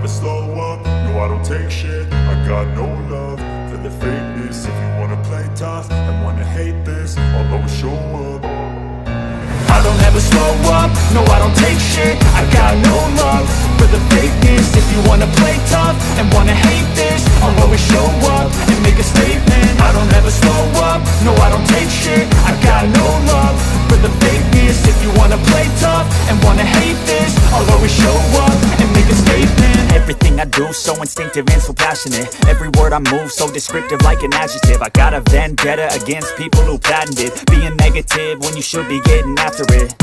never slow up, no I don't take shit. I got no love for the fakeness. If you wanna play tough and wanna hate this, I'll always show up. I don't ever slow up, no I don't take shit. I got no love for the fakeness. If you wanna play tough and wanna hate this, I'll always show up and make a statement. I don't ever slow up, no I don't take shit. I got no love for the fakeness. If you wanna play tough and wanna hate this, I'll always show up and make a statement. Everything I do so instinctive and so passionate. Every word I move so descriptive like an adjective. I got a vendetta against people who patented being negative when you should be getting after it.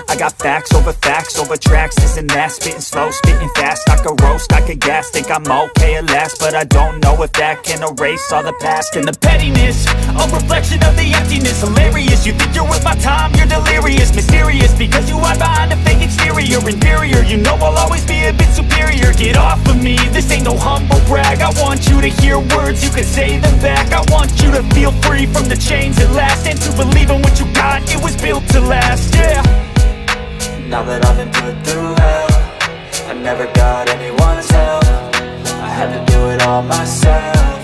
I got facts over tracks, this and that. Spitting slow, spitting fast, I could roast, I could gas. Think I'm okay at last, but I don't know if that can erase all the past. And the pettiness, a reflection of the emptiness. Hilarious, you think you're worth my time, you're delirious. Mysterious, because you hide behind a fake exterior. Inferior, you know I'll always be a bit superior. Get off of me, this ain't no humble brag. I want you to hear words, you can say them back. I want you to feel free from the chains at last, and to believe in what you got, it was built to last, yeah. Now that I've been put through hell, I never got anyone's help. I had to do it all myself.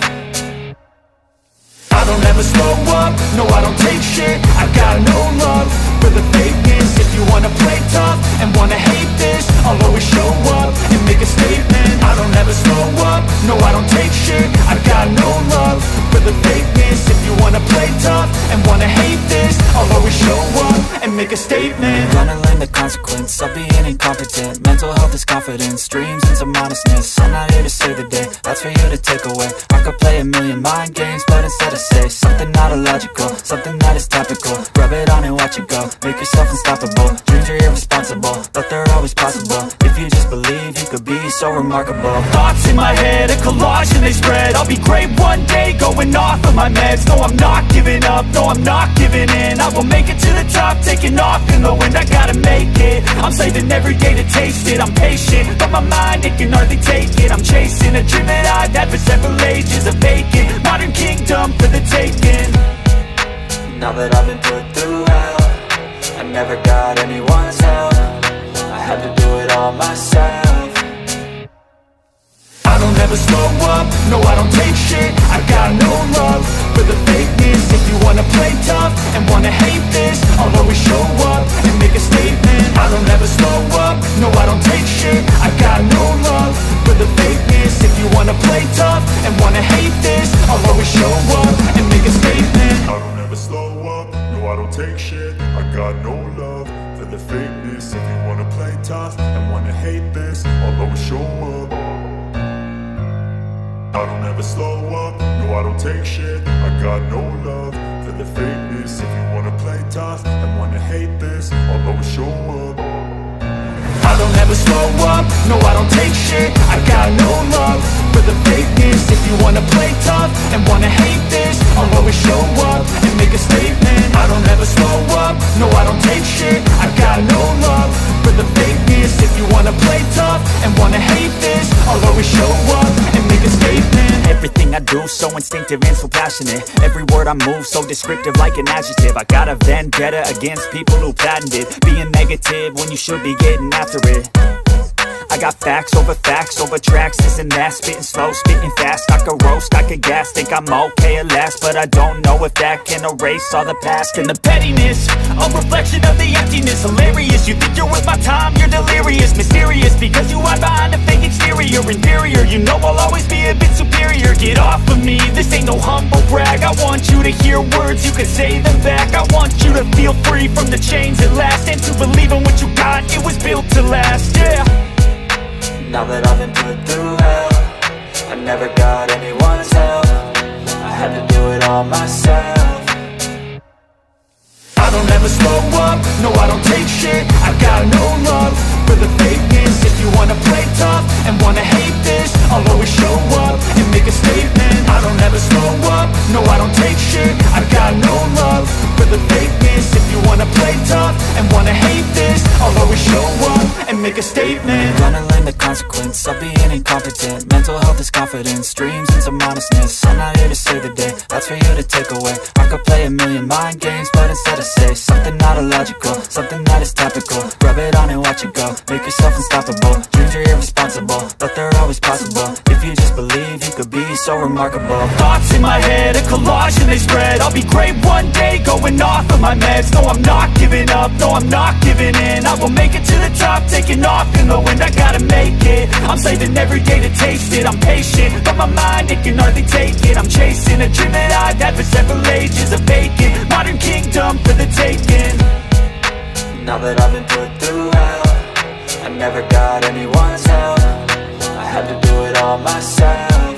I don't ever slow up, no I don't take shit. I got no love for the fakeness. If you wanna play tough and wanna hate this, I'll always show up and make a statement. I don't ever slow up, no I don't take shit. I got no love for the fakeness. If you wanna play tough and wanna hate this, I'll always show up and make a statement. Gonna learn the consequence of being incompetent. Mental health is confidence, dreams and some honestness. I'm not here to save the day, that's for you to take away. I could play a million mind games, but instead I say something not illogical, something that is topical. Rub it on and watch it go, make yourself unstoppable. Dreams are irresponsible, but they're always possible. If you just believe, you could be so remarkable. Thoughts in my head, a collage and they spread. I'll be great one day, going off of my meds. No, I'm not giving up, no, I'm not giving in. I will make it to the top, taking off in the wind. I gotta make it, I'm saving every day to taste it. I'm patient, but my mind, it can hardly take it. I'm chasing a dream that I've had for several ages. A vacant, modern kingdom for the taking. Now that I've been put through hell, I never got anyone's help. I had to do it all myself. I don't ever slow up, no I don't take shit. I got no love for the fakeness. If you wanna play tough and wanna hate this, I'll always show up and make a statement. I don't ever slow up, no I don't take shit. I got no love for the fakeness. If you wanna play tough and wanna hate this, I'll always show up and make a statement. I don't ever slow up, no I don't take shit. I got no love for the fakeness. If you wanna play tough and wanna hate this, I'll always show up. I don't ever slow up, no I don't take shit. I got no love for the fakeness. If you wanna play tough and wanna hate this, I'll always show up. I don't ever slow up, no I don't take shit. I got no love for the fakeness. If you wanna play tough and wanna hate this, I'll always show up and make a statement. I don't ever slow up, no I don't take shit. I got no love for the fakeness. If you wanna play tough and wanna hate this, I'll always show up and make a statement. Everything I do so instinctive and so passionate. Every word I move so descriptive like an adjective. I got a vendetta against people who patented being negative when you should be getting after it. I got facts over tracks, this and that. Spitting slow, spitting fast, I could roast, I could gas. Think I'm okay at last, but I don't know if that can erase all the past. And the pettiness, a reflection of the emptiness. Hilarious, you think you're worth my time, you're delirious. Mysterious, because you hide behind a fake exterior. Inferior, you know I'll always be a bit superior. Get off of me, this ain't no humble brag. I want you to hear words, you can say them back. I want you to feel free from the chains at last, and to believe in what you got, it was built to last, yeah. Now that I've been put through hell, I never got anyone's help. I had to do it all myself. I don't ever slow up, no I don't take shit. I got no love for the fakeness. If you wanna play tough and wanna hate this, I'll always show up and make a statement. I don't ever slow up, no I don't take shit. I got no love for the fakeness. If you wanna play tough and wanna hate this, I'll always show up and make a statement. Gonna learn the consequence of being incompetent. Mental health is confidence, dreams and some honestness. I'm not here to save the day, that's for you to take away. I could play a million mind games, but instead I say something not illogical, something that is topical. Rub it on and watch it go, make yourself unstoppable. Dreams are irresponsible, but they're always possible. If you just believe, you could be so remarkable. Thoughts in my head, a collage and they spread. I'll be great one day, going off of my meds. No, I'm not giving up, no, I'm not giving in. I will make it to the top, taking off in the wind. I gotta make it, I'm saving every day to taste it. I'm patient, but my mind, it can hardly take it. I'm chasing a dream that I've had for several ages. A vacant, modern kingdom for the taking. Now that I've been put through hell, I never got anyone's help. I had to do it all myself.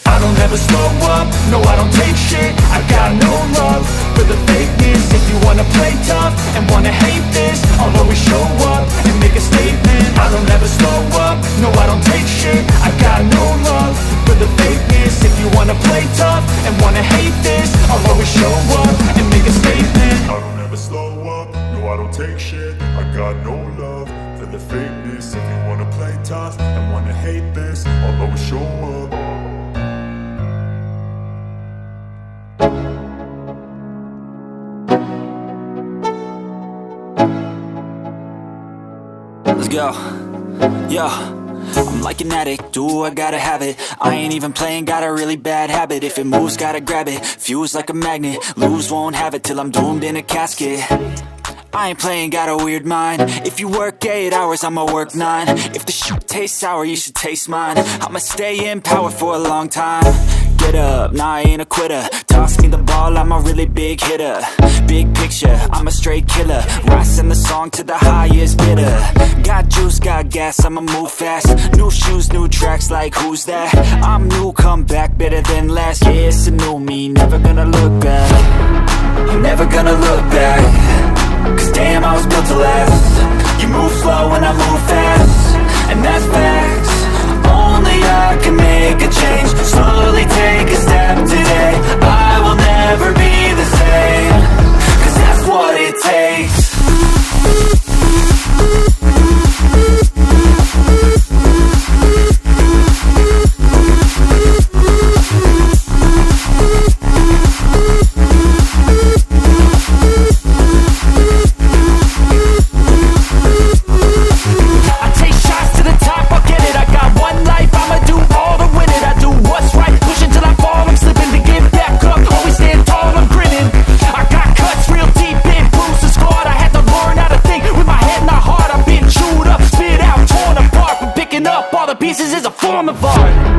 I don't ever slow up, no I don't take shit. I got no love for the fakeness. If you wanna play tough and wanna hate this, I'll always show up and make a statement. I don't ever slow up, no I don't take shit. I got no love for the fakeness. If you wanna play tough and wanna hate this, I'll always show up and make a statement. I don't ever slow up, no I don't take shit. I got no love for the fakeness. If you wanna play tough and wanna hate this, I'll always show up. Let's go. Yo, I'm like an addict, do I gotta have it. I ain't even playing, got a really bad habit. If it moves, gotta grab it, fuse like a magnet. Lose, won't have it till I'm doomed in a casket. I ain't playing, got a weird mind. If you work 8 hours, I'ma work 9. If the shit tastes sour, you should taste mine. I'ma stay in power for a long time. Get up, nah I ain't a quitter. Toss me the ball, I'm a really big hitter. Big picture, I'm a straight killer. Rising the song to the highest bidder. Got juice, got gas, I'ma move fast. New shoes, new tracks, like who's that? I'm new, come back, better than last. Yeah, it's a new me, never gonna look back. I'm never gonna look back, cause damn I was built to last. You move slow and I move fast, and that's facts. Only I can make a change. Slowly take a step today. I will never be the same, cause that's what it takes. Pieces is a form of art.